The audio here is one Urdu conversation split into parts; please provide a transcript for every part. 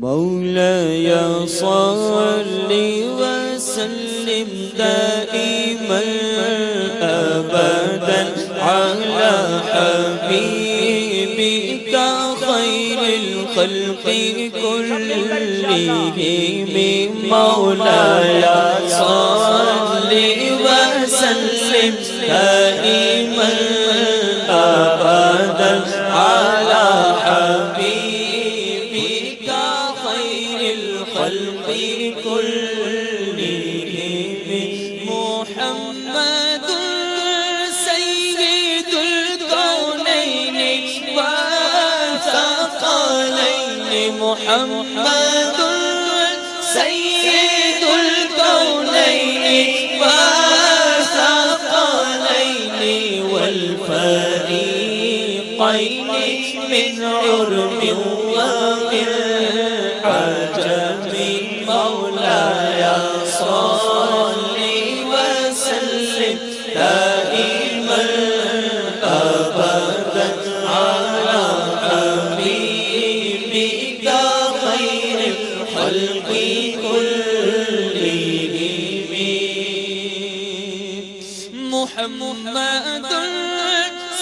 مولاي صل وسلم دائما أبدا على حبيبك خير الخلق كلهم مولاي صل وسلم دائما أبدا على حبيبك خير الخلق كلهم محمد سيد الكونين والثقلين محمد سيد الكونين والثقلين والفريقين من عرب ومن عجم مولاي صل وسلم دائما أبدا على حبيبك خير الخلق كلهم محمد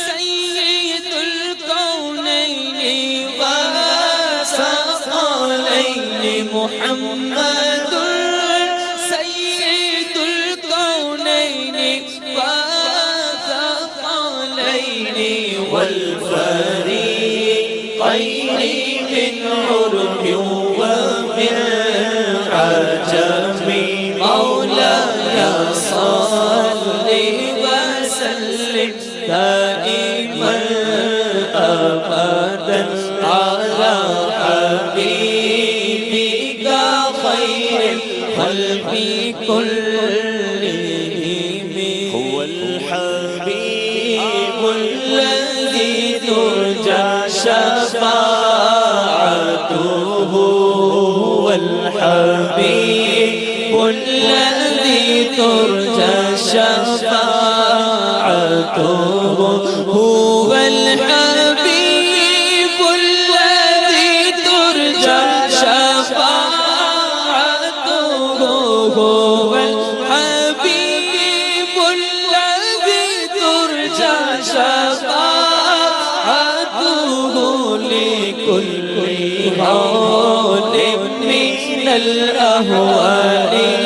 سيد الكونين والثقلين محمد سيد الكونين والثقلين والفريقين من عرب ومن عجم مولاي صل وسلم دائما أبدا على حبيبك خير الخلق كلهم هو الحبيب الذي ترجى شفاعته هو الحبيب الذي ترجى شفاعته هو الحبيب الذي ترجى شفاعته هو الحبيب الذي ترجى شفاعته لكل هول من الأهوال